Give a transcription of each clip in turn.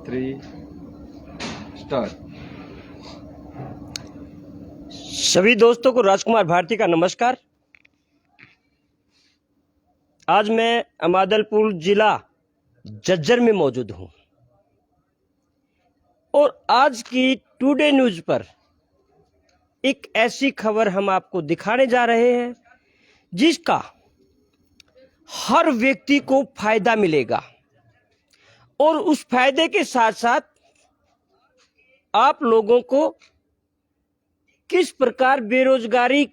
3 start. सभी दोस्तों को राजकुमार भारती का नमस्कार। आज मैं अमादलपुर जिला झज्जर में मौजूद हूं और आज की टुडे न्यूज पर एक ऐसी खबर हम आपको दिखाने जा रहे हैं जिसका हर व्यक्ति को फायदा मिलेगा और उस फायदे के साथ साथ आप लोगों को किस प्रकार बेरोजगारी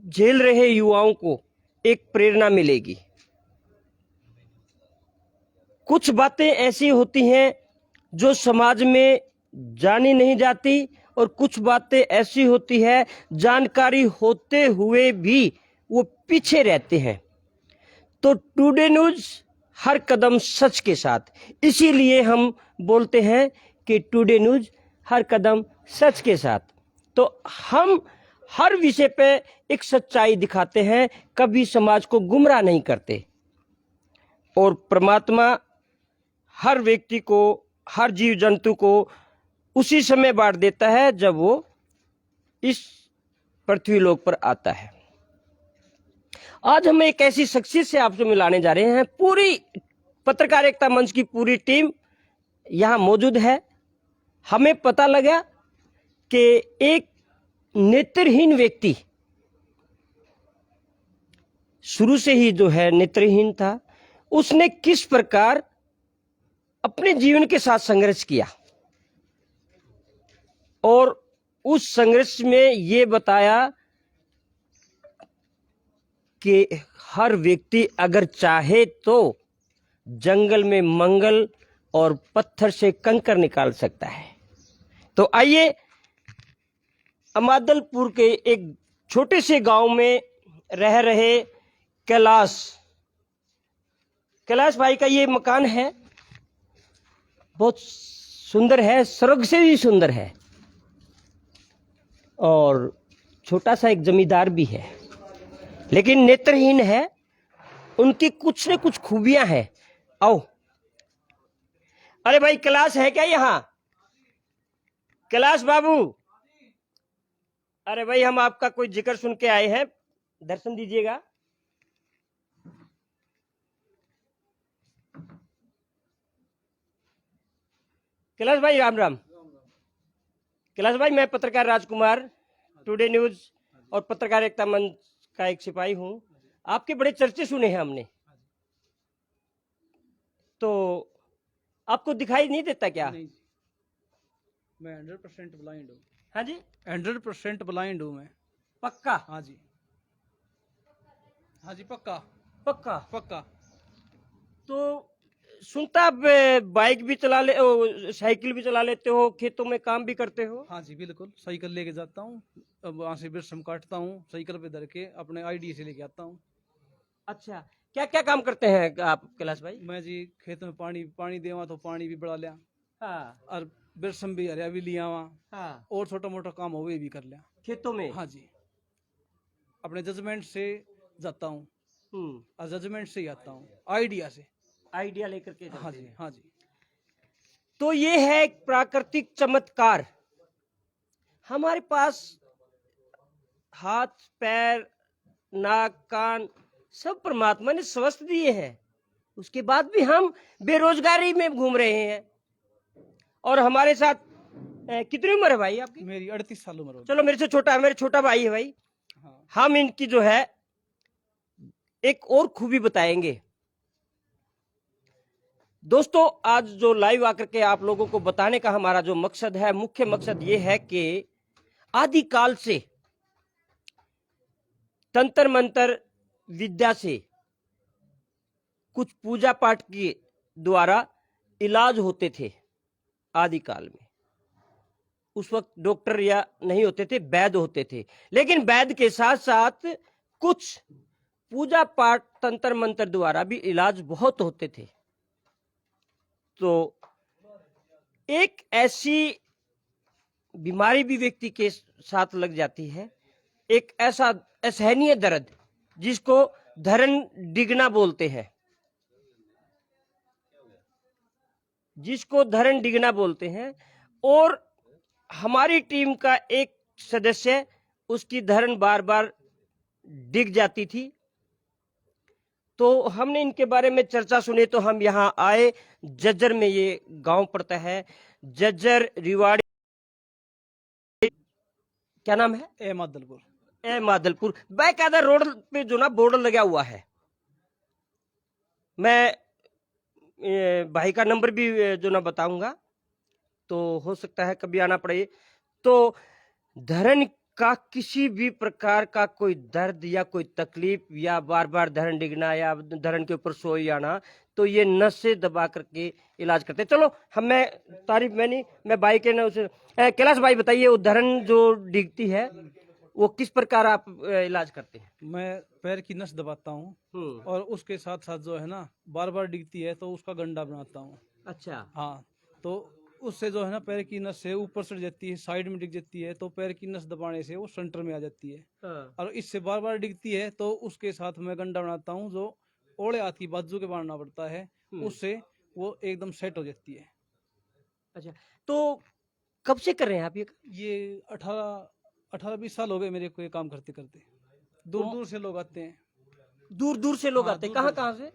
झेल रहे युवाओं को एक प्रेरणा मिलेगी। कुछ बातें ऐसी होती हैं जो समाज में जानी नहीं जाती और कुछ बातें ऐसी होती है जानकारी होते हुए भी वो पीछे रहते हैं। तो टुडे न्यूज हर कदम सच के साथ, इसीलिए हम बोलते हैं कि टुडे न्यूज हर कदम सच के साथ। तो हम हर विषय पे एक सच्चाई दिखाते हैं, कभी समाज को गुमराह नहीं करते। और परमात्मा हर व्यक्ति को, हर जीव जंतु को उसी समय बांट देता है जब वो इस पृथ्वी लोक पर आता है। आज हम एक ऐसी शख्सियत से आपसे मिलाने जा रहे हैं। पूरी पत्रकार एकता मंच की पूरी टीम यहां मौजूद है। हमें पता लगा कि एक नेत्रहीन व्यक्ति शुरू से ही जो है नेत्रहीन था, उसने किस प्रकार अपने जीवन के साथ संघर्ष किया और उस संघर्ष में ये बताया कि हर व्यक्ति अगर चाहे तो जंगल में मंगल और पत्थर से कंकर निकाल सकता है। तो आइए अमादलपुर के एक छोटे से गांव में रह रहे कैलाश भाई का ये मकान है। बहुत सुंदर है, स्वर्ग से भी सुंदर है और छोटा सा एक जमींदार भी है, लेकिन नेत्रहीन है। उनकी कुछ न कुछ खूबियां हैं। आओ। अरे भाई कैलाश है क्या यहाँ? कैलाश बाबू, अरे भाई हम आपका कोई जिक्र सुन के आए हैं, दर्शन दीजिएगा। कैलाश भाई राम राम। कैलाश भाई, मैं पत्रकार राजकुमार टुडे न्यूज और पत्रकार एकता मंच का एक सिपाही हूं। आपके बड़े चर्चे सुने हैं हमने, तो आपको दिखाई नहीं देता क्या? नहीं, मैं 100% ब्लाइंड हूँ। हाँ जी, 100% ब्लाइंड हूँ मैं। पक्का? हाँ जी, हाँ जी, पक्का पक्का। पक्का। तो सुनता आप बाइक भी चला ले, साइकिल भी चला लेते हो, खेतों में काम भी करते हो? हाँ जी, बिल्कुल। साइकिल लेके जाता हूँ, अब वहाँ से बिरसम काटता हूँ, साइकिल पे धर के अपने आईडी से लेके आता हूँ। अच्छा, क्या क्या काम करते हैं आप कैलाश भाई? मैं जी खेत में पानी देवा तो पानी भी बढ़ा लिया, हाँ और बिरसम भी हरिया भी लिया वहाँ, हाँ, और छोटा मोटा काम हो भी कर लिया खेतों में। हाँ जी, अपने जजमेंट से जाता हूँ और जजमेंट से ही आता हूँ, आइडिया से, आइडिया लेकर के हाँ चलते जी हैं। हाँ जी। तो ये है एक प्राकृतिक चमत्कार। हमारे पास हाथ, पैर, नाक, कान सब परमात्मा ने स्वस्थ दिए हैं, उसके बाद भी हम बेरोजगारी में घूम रहे हैं। और हमारे साथ कितनी उम्र है भाई आपकी? मेरी 38 साल उम्र हो गई। चलो मेरे से छोटा है, मेरे छोटा भाई है भाई। हाँ। हम इनकी जो है एक और खूबी बताएंगे। दोस्तों, आज जो लाइव आकर के आप लोगों को बताने का हमारा जो मकसद है, मुख्य मकसद ये है कि आदिकाल से तंत्र मंत्र विद्या से कुछ पूजा पाठ के द्वारा इलाज होते थे आदिकाल में। उस वक्त डॉक्टर या नहीं होते थे, वैद्य होते थे, लेकिन वैद्य के साथ साथ कुछ पूजा पाठ तंत्र मंत्र द्वारा भी इलाज बहुत होते थे। तो एक ऐसी बीमारी भी व्यक्ति के साथ लग जाती है, एक ऐसा असहनीय दर्द जिसको धरण डिगना बोलते हैं। जिसको धरण डिगना बोलते हैं, और हमारी टीम का एक सदस्य, उसकी धरण बार बार डिग जाती थी। तो हमने इनके बारे में चर्चा सुनी, तो हम यहाँ आए। जज्जर में ये गांव पड़ता है, जज्जर रिवाड़ी, क्या नाम है? ए मादलपुर। ए मादलपुर। बाकायदा रोड पे जो ना बोर्ड लगा हुआ है। मैं भाई का नंबर भी जो ना बताऊंगा, तो हो सकता है कभी आना पड़े। तो धरण का किसी भी प्रकार का कोई दर्द या कोई तकलीफ या बार बार धरण डिगना या धरण के ऊपर सोई आना, तो ये नसें दबा करके इलाज करते हैं। चलो मैं तारीफ में नहीं, मैं भाई के ना उसे कैलाश भाई बताइए, वो धरण जो डिगती है वो किस प्रकार आप इलाज करते हैं? मैं पैर की नस दबाता हूँ और उसके साथ साथ जो है ना बार बार डिगती है तो उसका गंडा बनाता हूँ। अच्छा। हाँ, तो उससे जो है ना पैर की नस से ऊपर चढ़ जाती है, साइड में डिग जाती है, तो पैर की नस दबाने से वो सेंटर में आ जाती है। और इससे बार बार डिगती है तो उसके साथ मैं गंडा बनाता हूँ, जो ओले हाथ की बाजू के बनाना पड़ता है, उससे वो एकदम सेट हो जाती है। अच्छा, तो कब से कर रहे हैं आप ये 18-20 साल हो गए मेरे को ये काम करते करते। दूर दूर से लोग आते हैं। दूर दूर से लोग आते हैं? कहाँ कहाँ से?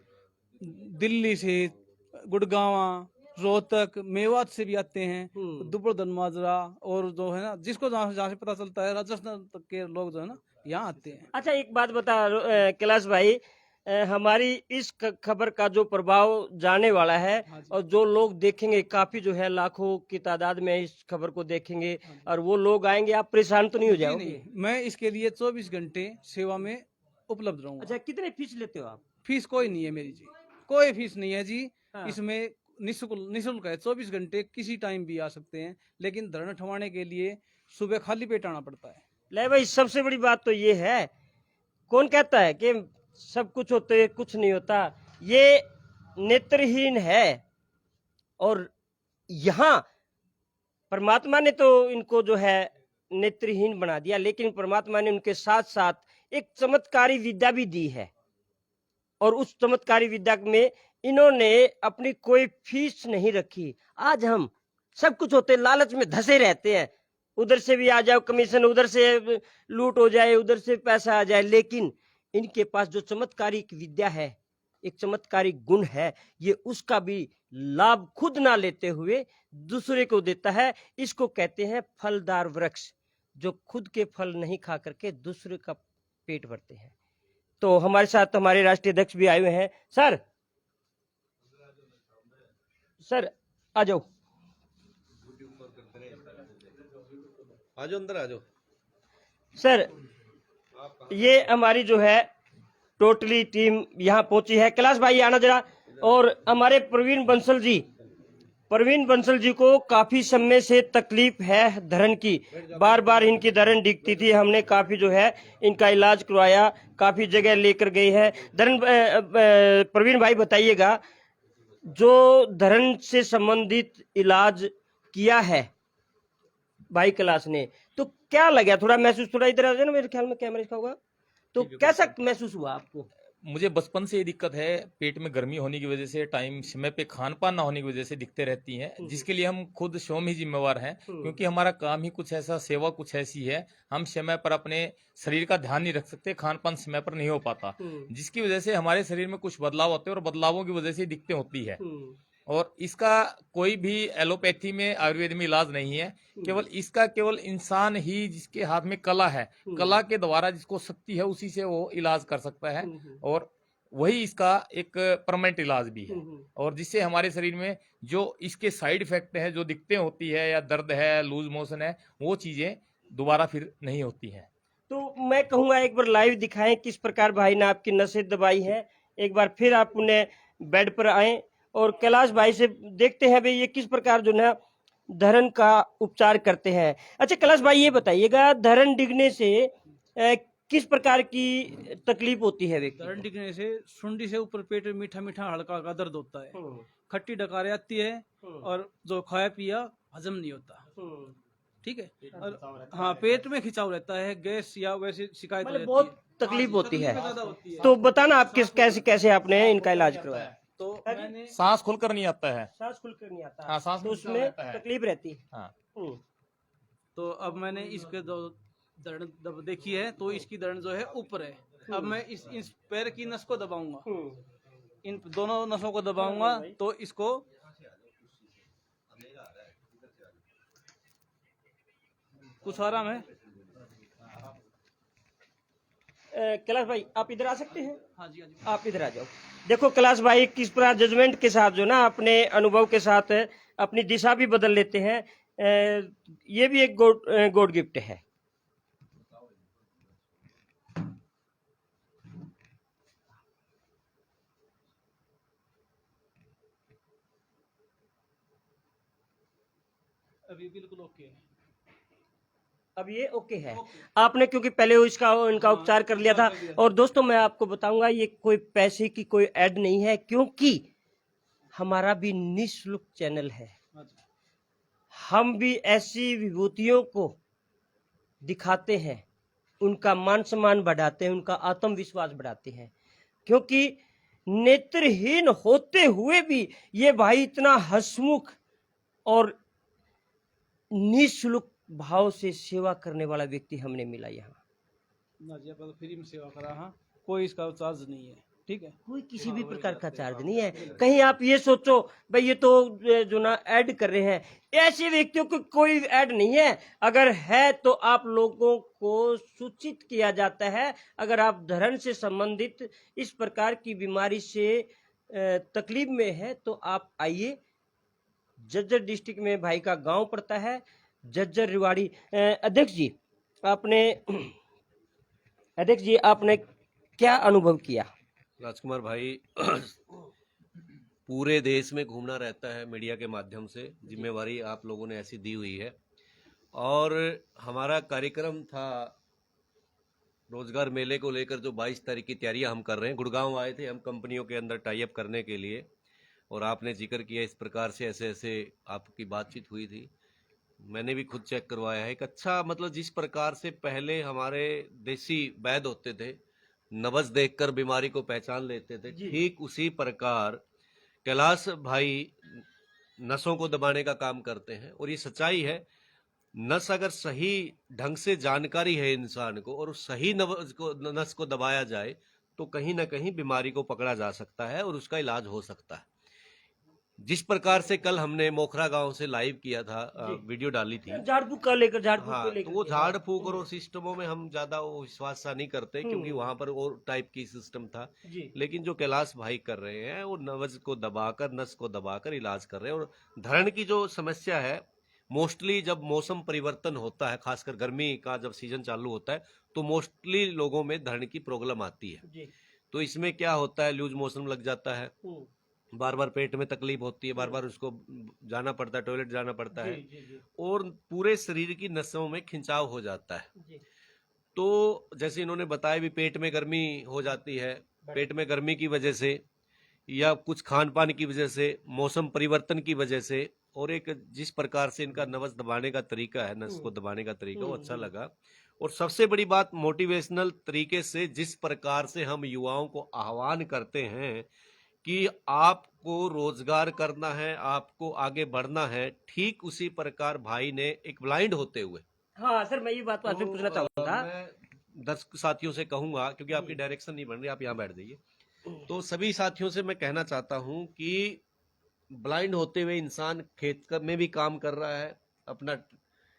दिल्ली से, गुड़गांव, रोहतक, मेवात से भी आते हैं, दुबड़ दनमाजरा, और जो है ना जिसको जहाँ से पता चलता है राजस्थान तक के लोग जो है ना यहाँ आते हैं। अच्छा, एक बात बता कैलाश भाई, हमारी इस खबर का जो प्रभाव जाने वाला है, और जो लोग देखेंगे, काफी जो है लाखों की तादाद में इस खबर को देखेंगे, और वो लोग आएंगे, आप परेशान तो नहीं हो जाओगे? नहीं, मैं इसके लिए 24 घंटे सेवा में उपलब्ध रहूंगा। अच्छा, कितने फीस लेते हो आप? फीस कोई नहीं है मेरी जी, कोई फीस नहीं है जी। हाँ। इसमें निःशुल्क है, 24 घंटे किसी टाइम भी आ सकते हैं, लेकिन धरण उठवाने के लिए सुबह खाली पेट आना पड़ता है। ले भाई, सबसे बड़ी बात तो ये है, कौन कहता है कि सब कुछ होते कुछ नहीं होता? ये नेत्रहीन है, और यहाँ परमात्मा ने तो इनको जो है नेत्रहीन बना दिया, लेकिन परमात्मा ने उनके साथ साथ एक चमत्कारी विद्या भी दी है, और उस चमत्कारी विद्या में इन्होंने अपनी कोई फीस नहीं रखी। आज हम सब कुछ होते लालच में धसे रहते हैं, उधर से भी आ जाओ कमीशन, उधर से लूट हो जाए, उधर से पैसा आ जाए, लेकिन इनके पास जो चमत्कारिक विद्या है, एक चमत्कारिक गुण है, ये उसका भी लाभ खुद ना लेते हुए दूसरे को देता है। इसको कहते हैं फलदार वृक्ष, जो खुद के फल नहीं खा करके दूसरे का पेट भरते हैं। तो हमारे साथ हमारे राष्ट्रीय अध्यक्ष भी आए हुए हैं। सर आ जाओ, अंदर आ जाओ। सर ये हमारी जो है टोटली टीम यहाँ पहुंची है। कैलाश भाई आना जरा। और हमारे प्रवीण बंसल जी को काफी समय से तकलीफ है धरण की, बार बार इनकी धरण दिखती थी, हमने काफी जो है इनका इलाज करवाया, काफी जगह लेकर गए हैं धरण। प्रवीण भाई बताइएगा, जो धरण से संबंधित इलाज किया है भाई कैलाश ने, तो क्या लगा? थोड़ा महसूस, थोड़ा इधर आ जाए ना, मेरे ख्याल में कैमरे का होगा, तो कैसा महसूस हुआ आपको? मुझे बचपन से ये दिक्कत है, पेट में गर्मी होने की वजह से, टाइम समय पे खान पान ना होने की वजह से दिक्कतें रहती हैं, जिसके लिए हम खुद स्वयं ही जिम्मेवार हैं, क्योंकि हमारा काम ही कुछ ऐसा, सेवा कुछ ऐसी है, हम समय पर अपने शरीर का ध्यान नहीं रख सकते, खान पान समय पर नहीं हो पाता, जिसकी वजह से हमारे शरीर में कुछ बदलाव होते हैं, और बदलावों की वजह से दिक्कतें होती है। और इसका कोई भी एलोपैथी में, आयुर्वेद में इलाज नहीं है, केवल इसका केवल इंसान ही, जिसके हाथ में कला है, कला के द्वारा जिसको शक्ति है, उसी से वो इलाज कर सकता है, और वही इसका एक परमानेंट इलाज भी है, और जिससे हमारे शरीर में जो इसके साइड इफेक्ट है, जो दिक्कतें होती है, या दर्द है, लूज मोशन है, वो चीजें दोबारा फिर नहीं होती हैं। तो मैं कहूँगा एक बार लाइव दिखाएं किस प्रकार भाई ने आपकी नसें दबाई है। एक बार फिर आप उन्हें बेड पर आए और कैलाश भाई से देखते हैं भाई ये किस प्रकार जो है धरण का उपचार करते हैं। अच्छा कैलाश भाई ये बताइएगा, धरण डिगने से किस प्रकार की तकलीफ होती है? धरण डिगने से सुंडी से ऊपर पेट में मीठा मीठा हल्का हल्का दर्द होता है, खट्टी डकारें आती है, और जो खाया पिया हजम नहीं होता, ठीक है, और हाँ पेट में खिंचाव रहता है, गैस या वैसे शिकायत बहुत तकलीफ होती है। तो बताना आप कैसे कैसे आपने इनका इलाज करवाया? तो सांस खुलकर नहीं आता है। सांस खुलकर नहीं आता। हाँ, सांस तो खुलकर उसमें रहता है। तकलीफ रहती है। हाँ। तो अब मैंने इसके दर्द देखी है, तो इसकी दर्द जो है ऊपर है। अब मैं इस पैर की नस को दबाऊंगा, इन दोनों नसों को दबाऊंगा तो इसको कुछ आराम है। कैलाश भाई आप इधर आ सकते हैं? हाँ जी, हाँ जी। आप इधर आ जाओ। देखो कैलाश भाई किस प्रकार जजमेंट के साथ जो ना अपने अनुभव के साथ अपनी दिशा भी बदल लेते हैं। ये भी एक गॉड गिफ्ट है। अभी बिल्कुल ओके है। अब ये ओके है। आपने क्योंकि पहले इसका इनका उपचार कर लिया था। और दोस्तों मैं आपको बताऊंगा ये कोई पैसे की कोई ऐड नहीं है, क्योंकि हमारा भी निःशुल्क चैनल है। हम भी ऐसी विभूतियों को दिखाते हैं, उनका मान सम्मान बढ़ाते हैं, उनका आत्मविश्वास बढ़ाते हैं। क्योंकि नेत्रहीन होते हुए भी ये भाई इतना हंसमुख और निःशुल्क भाव से सेवा करने वाला व्यक्ति हमने मिला यहाँ। ना जी, अपन फ्री में सेवा करा। हाँ, कोई इसका चार्ज नहीं है। ठीक है, कोई किसी भी प्रकार का चार्ज नहीं है। कहीं आप ये सोचो भाई ये तो जो ना ऐड कर रहे हैं, ऐसे व्यक्तियों को कोई ऐड नहीं है। अगर है तो आप लोगों को सूचित किया जाता है। अगर आप धरण से संबंधित इस प्रकार की बीमारी से तकलीफ में है तो आप आइए। जज्जर डिस्ट्रिक्ट में भाई का गांव पड़ता है, जज्जर रिवाड़ी। अध्यक्ष जी आपने क्या अनुभव किया? राजकुमार भाई, पूरे देश में घूमना रहता है मीडिया के माध्यम से, जिम्मेवारी आप लोगों ने ऐसी दी हुई है। और हमारा कार्यक्रम था रोजगार मेले को लेकर, जो 22 तारीख की तैयारियां हम कर रहे हैं। गुड़गांव आए थे हम कंपनियों के अंदर टाई अप करने के लिए, और आपने जिक्र किया इस प्रकार से ऐसे ऐसे आपकी बातचीत हुई थी। मैंने भी खुद चेक करवाया है। एक अच्छा मतलब जिस प्रकार से पहले हमारे देसी वैद्य होते थे, नब्ज देखकर बीमारी को पहचान लेते थे, ठीक उसी प्रकार कैलाश भाई नसों को दबाने का काम करते हैं। और ये सच्चाई है, नस अगर सही ढंग से जानकारी है इंसान को और सही नस को दबाया जाए तो कहीं ना कहीं बीमारी को पकड़ा जा सकता है और उसका इलाज हो सकता है। जिस प्रकार से कल हमने मोखरा गांव से लाइव किया था, वीडियो डाली थी, झाड़ फूक को लेकर तो वो झाड़ फूक और सिस्टमों में हम ज्यादा वो विश्वास सा नहीं करते, क्योंकि वहां पर और टाइप की सिस्टम था। लेकिन जो कैलाश भाई कर रहे हैं वो नब्ज को दबाकर, नस को दबाकर इलाज कर रहे हैं। और धरण की जो समस्या है, मोस्टली जब मौसम परिवर्तन होता है, खासकर गर्मी का जब सीजन चालू होता है, तो मोस्टली लोगों में धरण की प्रॉब्लम आती है। तो इसमें क्या होता है, लूज मोशन लग जाता है, बार बार पेट में तकलीफ होती है, बार बार उसको जाना पड़ता है, टॉयलेट जाना पड़ता है, और पूरे शरीर की नसों में खिंचाव हो जाता है। तो जैसे इन्होंने बताया भी, पेट में गर्मी हो जाती है। पेट में गर्मी की वजह से या कुछ खान पान की वजह से, मौसम परिवर्तन की वजह से, और एक जिस प्रकार से इनका नब्ज दबाने का तरीका है, नस को दबाने का तरीका, वो अच्छा लगा। और सबसे बड़ी बात, मोटिवेशनल तरीके से जिस प्रकार से हम युवाओं को आह्वान करते हैं कि आपको रोजगार करना है, आपको आगे बढ़ना है, ठीक उसी प्रकार भाई ने एक ब्लाइंड होते हुए, हाँ सर मैं ये बात आपसे पूछना चाहूंगा। मैं 10 साथियों से कहूंगा, क्योंकि आपकी डायरेक्शन नहीं बन रही, आप यहाँ बैठ जाइए। तो सभी साथियों से मैं कहना चाहता हूं कि ब्लाइंड होते हुए इंसान खेत में भी काम कर रहा है, अपना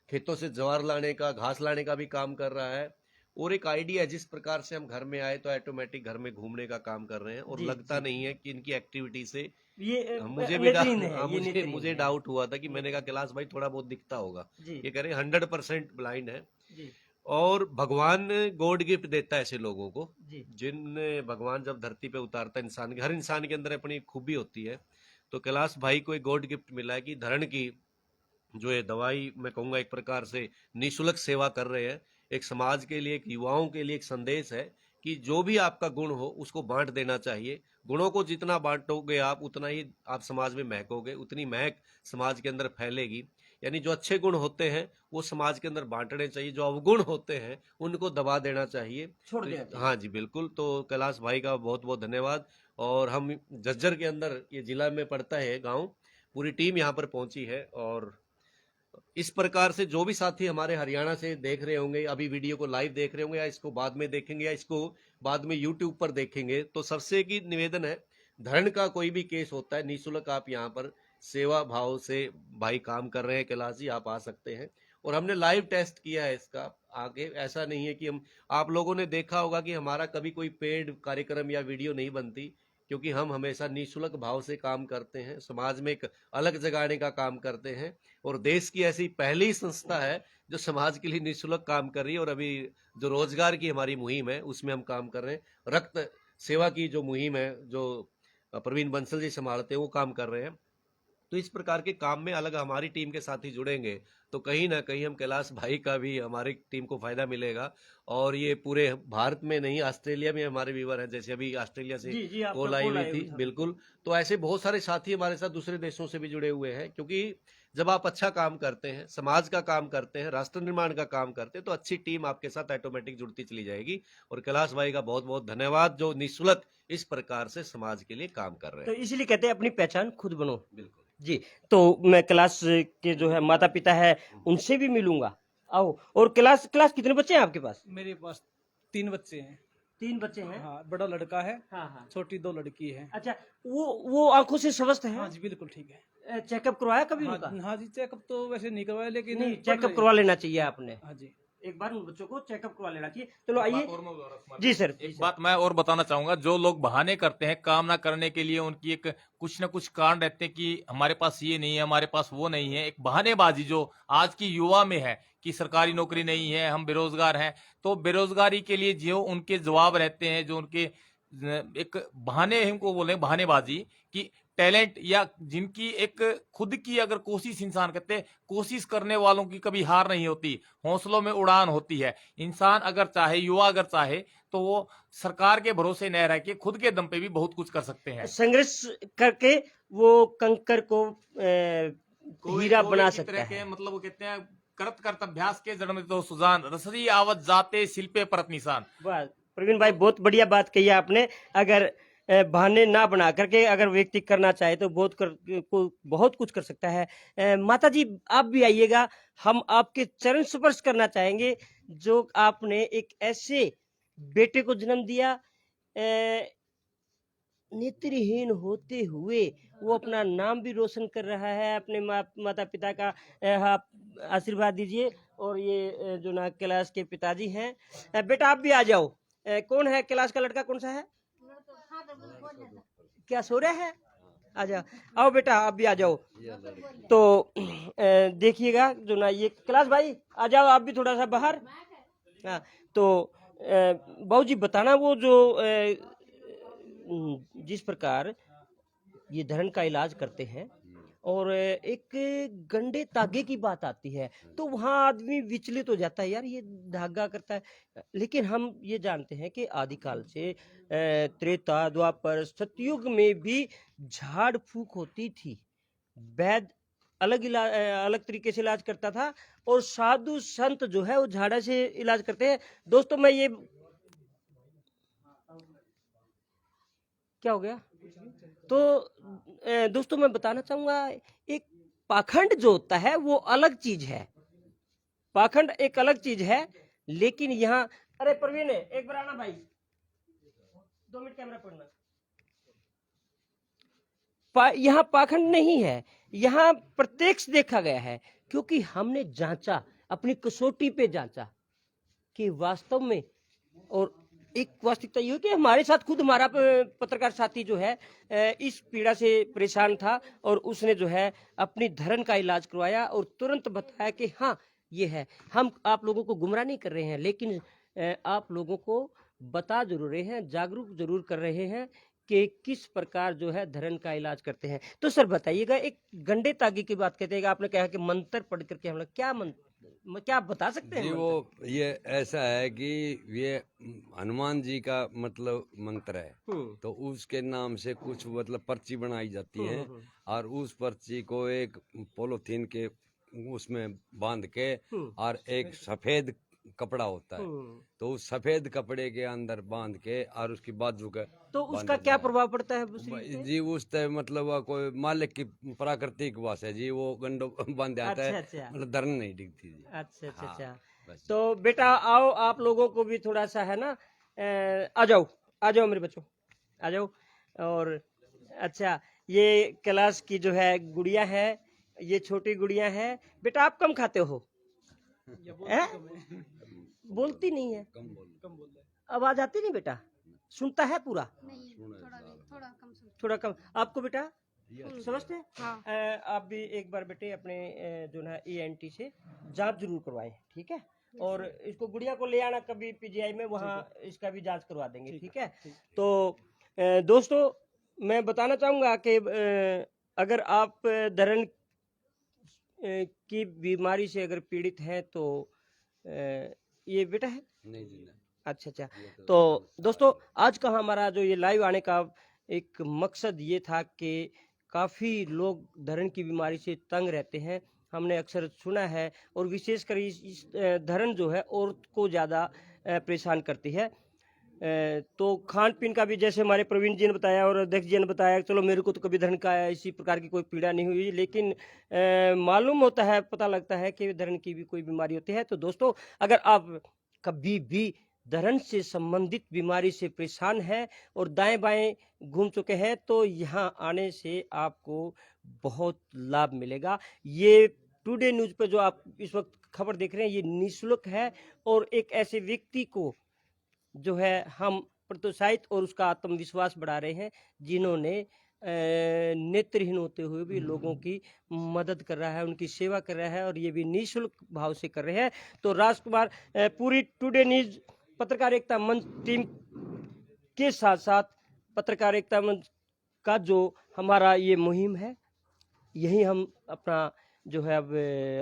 खेतों से ज्वार लाने का, घास लाने का भी काम कर रहा है, और एक आइडिया जिस प्रकार से हम घर में आए तो ऑटोमेटिक घर में घूमने का काम कर रहे हैं। और लगता नहीं है कि इनकी एक्टिविटी से ये मुझे भी मुझे डाउट हुआ था कि मैंने कहा कैलाश भाई थोड़ा बहुत दिखता होगा, ये कह रहे 100% ब्लाइंड है। और भगवान गॉड गिफ्ट देता है ऐसे लोगों को, जिन भगवान जब धरती पे उतारता है इंसान के, हर इंसान के अंदर अपनी खूबी होती है। तो कैलाश भाई को एक गॉड गिफ्ट मिला है कि धरण की जो ये दवाई, मैं कहूंगा एक प्रकार से निःशुल्क सेवा कर रहे हैं। एक समाज के लिए, एक युवाओं के लिए एक संदेश है कि जो भी आपका गुण हो उसको बांट देना चाहिए। गुणों को जितना बांटोगे आप, उतना ही आप समाज में महकोगे, उतनी महक समाज के अंदर फैलेगी। यानी जो अच्छे गुण होते हैं वो समाज के अंदर बांटने चाहिए, जो अवगुण होते हैं उनको दबा देना चाहिए, छोड़ देना चाहिए। हाँ जी बिल्कुल। तो कैलाश भाई का बहुत बहुत धन्यवाद। और हम झज्जर के अंदर, ये जिला में पड़ता है गांव, पूरी टीम यहाँ पर पहुंची है। और इस प्रकार से जो भी साथी हमारे हरियाणा से देख रहे होंगे, अभी वीडियो को लाइव देख रहे होंगे या इसको बाद में देखेंगे या इसको बाद में यूट्यूब पर देखेंगे, तो सबसे की निवेदन है, धरण का कोई भी केस होता है, निःशुल्क आप यहाँ पर सेवा भाव से भाई काम कर रहे हैं कैलाश जी, आप आ सकते हैं। और हमने लाइव टेस्ट किया है इसका, आगे ऐसा नहीं है कि हम, आप लोगों ने देखा होगा कि हमारा कभी कोई पेड कार्यक्रम या वीडियो नहीं बनती, क्योंकि हम हमेशा निःशुल्क भाव से काम करते हैं, समाज में एक अलग जगाने का काम करते हैं। और देश की ऐसी पहली संस्था है जो समाज के लिए निःशुल्क काम कर रही है। और अभी जो रोजगार की हमारी मुहिम है उसमें हम काम कर रहे हैं। रक्त सेवा की जो मुहिम है, जो प्रवीण बंसल जी संभालते हैं, वो काम कर रहे हैं। तो इस प्रकार के काम में अलग हमारी टीम के साथी जुड़ेंगे तो कहीं ना कहीं हम कैलाश भाई का भी हमारी टीम को फायदा मिलेगा। और ये पूरे भारत में नहीं, ऑस्ट्रेलिया में हमारे व्यूवर हैं, जैसे अभी ऑस्ट्रेलिया से कॉल आई हुई थी। बिल्कुल, तो ऐसे बहुत सारे साथी हमारे साथ दूसरे देशों से भी जुड़े हुए हैं, क्योंकि जब आप अच्छा काम करते हैं, समाज का काम करते हैं, राष्ट्र निर्माण का काम करते हैं, तो अच्छी टीम आपके साथ ऑटोमेटिक जुड़ती चली जाएगी। और कैलाश भाई का बहुत बहुत धन्यवाद जो निःशुल्क इस प्रकार से समाज के लिए काम कर रहे हैं। तो इसलिए कहते हैं अपनी पहचान खुद बनो। बिल्कुल जी, तो मैं कैलाश के जो है माता पिता है उनसे भी मिलूंगा। आओ। और कैलाश कितने बच्चे हैं आपके पास? मेरे पास 3 बच्चे हैं। 3 बच्चे हैं? हाँ, बड़ा लड़का है, हाँ। छोटी 2 लड़की है। अच्छा, वो आंखों से स्वस्थ है? हाँ जी, बिल्कुल ठीक है। चेकअप करवाया कभी उनका? हाँ जी, चेकअप तो वैसे नहीं करवाया, लेकिन नहीं, चेकअप करवा लेना चाहिए आपने। हाँ जी, एक बार उन बच्चों को चेकअप करवा लेना चाहिए। चलो आइए। जी सर। एक बात मैं और बताना चाहूंगा, जो लोग बहाने करते हैं काम ना करने के लिए, उनकी एक कुछ ना कुछ कारण रहते हैं कि हमारे पास ये नहीं है, हमारे पास वो नहीं है। एक बहानेबाजी जो आज की युवा में है कि सरकारी नौकरी नहीं है, हम बेरोजगार हैं, तो बेरोजगारी के लिए जो उनके जवाब रहते हैं, जो उनके एक बहाने हमको बोले बहानेबाजी कि टैलेंट या जिनकी एक खुद की अगर कोशिश, इंसान कहते हैं कोशिश करने वालों की कभी हार नहीं होती, हौसलों में उड़ान होती है। इंसान अगर चाहे, युवा अगर चाहे, तो वो सरकार के भरोसे न रह के खुद के दम पे भी बहुत कुछ कर सकते हैं। संघर्ष करके वो कंकर को हीरा बना सकता है। मतलब वो कहते हैं करत करत अभ्यास के जन्म तो सुजान, रसरी आवत जाते शिल्पे परत निशान। बस प्रवीण भाई, बहुत बढ़िया बात कही आपने। अगर बहाने ना बना करके अगर व्यक्ति करना चाहे तो बहुत कुछ कर सकता है। माता जी आप भी आइएगा, हम आपके चरण स्पर्श करना चाहेंगे जो आपने एक ऐसे बेटे को जन्म दिया, नेत्रहीन होते हुए वो अपना नाम भी रोशन कर रहा है। अपने माता पिता का आप आशीर्वाद दीजिए। और ये जो ना कैलाश के पिताजी हैं, बेटा आप भी आ जाओ। कौन है कैलाश का लड़का, कौन सा है? क्या सो रहा है? आ जाओ, आओ बेटा आप भी आ जाओ। तो देखिएगा जो ना ये कैलाश भाई आ जाओ आप भी थोड़ा सा बाहर। हाँ, तो बाबू जी बताना, वो जो जिस प्रकार ये धरण का इलाज करते हैं और एक गंडे धागे की बात आती है तो वहां आदमी विचलित हो जाता है, यार ये धागा करता है। लेकिन हम ये जानते हैं कि आदिकाल से त्रेता, द्वापर, सतयुग में भी झाड़ फूक होती थी। वैद्य अलग तरीके से इलाज करता था और साधु संत जो है वो झाड़ा से इलाज करते हैं। दोस्तों मैं ये क्या हो गया? तो दोस्तों मैं बताना चाहूंगा, एक पाखंड जो होता है वो अलग चीज है, पाखंड एक अलग चीज है। लेकिन यहाँ, अरे प्रवीण एक बार आना भाई, 2 मिनट कैमरा पकड़ना। यहाँ पाखंड नहीं है, यहाँ प्रत्यक्ष देखा गया है, क्योंकि हमने जांचा, अपनी कसौटी पे जांचा कि वास्तव में। और एक वास्तविकता ये कि हमारे साथ खुद हमारा पत्रकार साथी जो है इस पीड़ा से परेशान था और उसने जो है अपनी धरण का इलाज करवाया और तुरंत बताया कि हाँ ये है। हम आप लोगों को गुमराह नहीं कर रहे हैं, लेकिन आप लोगों को बता जरूर रहे हैं, जागरूक जरूर कर रहे हैं कि किस प्रकार जो है धरण का इलाज करते हैं। तो सर बताइएगा, एक गंडे तागे की बात कहते हैं, आपने कहा कि मंत्र पढ़ करके हम लोग क्या आप बता सकते हैं? जी वो ये ऐसा है कि ये हनुमान जी का मतलब मंत्र है, तो उसके नाम से कुछ मतलब पर्ची बनाई जाती है और उस पर्ची को एक पॉलीथीन के उसमें बांध के और एक सफेद कपड़ा होता है, तो उस सफेद कपड़े के अंदर बांध के और उसकी बाजू का तो उसका क्या प्रभाव पड़ता है शरीर पे? जी उस तरह मतलब वो कोई मालिक की प्राकृतिक वास है जी, वो गंडो बांध आता है, अच्छा। मतलब धरन नहीं दिखती जी। अच्छा अच्छा हाँ, अच्छा। बस। तो बेटा आओ, आप लोगों को भी थोड़ा सा है ना, आ जाओ मेरे बच्चों, आ जाओ। और अच्छा, ये क्लास की जो है गुड़िया है, ये छोटी गुड़िया है। बेटा आप कम खाते हो? हैं? बोलती नहीं है, कम बोल आवाज आती नहीं बेटा? सुनता है पूरा? नहीं, थोड़ा कम सुन। थोड़ा कम। आपको बेटा समझते हैं? हाँ। आप भी एक बार बेटे अपने जो है ENT से जांच जरूर करवाएं, ठीक है? और इसको गुड़िया को ले आना कभी PGI में, वहाँ इसका भी जांच करवा देंगे, ठीक है? तो दोस्तों मैं बताना चाहूँगा कि अगर आप धरण की बीमारी से अगर पीड़ित हैं तो ये बेटा है। नहीं जी नहीं। अच्छा अच्छा। तो दोस्तों आज का हमारा जो ये लाइव आने का एक मकसद ये था कि काफ़ी लोग धरण की बीमारी से तंग रहते हैं, हमने अक्सर सुना है, और विशेषकर इस धरण जो है औरत को ज़्यादा परेशान करती है। तो खान पीन का भी जैसे हमारे प्रवीण जी ने बताया और अध्यक्ष जी ने बताया, चलो मेरे को तो कभी धरण का इसी प्रकार की कोई पीड़ा नहीं हुई, लेकिन मालूम होता है, पता लगता है कि धरण की भी कोई बीमारी होती है। तो दोस्तों अगर आप कभी भी धरण से संबंधित बीमारी से परेशान हैं और दाएं बाएं घूम चुके हैं तो यहाँ आने से आपको बहुत लाभ मिलेगा। ये टुडे न्यूज पे जो आप इस वक्त खबर देख रहे हैं ये निःशुल्क है, और एक ऐसे व्यक्ति को जो है हम प्रोत्साहित और उसका आत्मविश्वास बढ़ा रहे हैं जिन्होंने नेत्रहीन होते हुए भी लोगों की मदद कर रहा है, उनकी सेवा कर रहा है, और ये भी निःशुल्क भाव से कर रहे हैं। तो राजकुमार पूरी टुडे न्यूज पत्रकार एकता मंच टीम के साथ साथ पत्रकार एकता मंच का जो हमारा ये मुहिम है, यही हम अपना जो है अब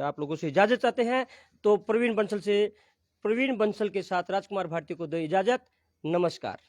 आप लोगों से इजाजत चाहते हैं। तो प्रवीण बंसल के साथ राजकुमार भारती को दो इजाजत। नमस्कार।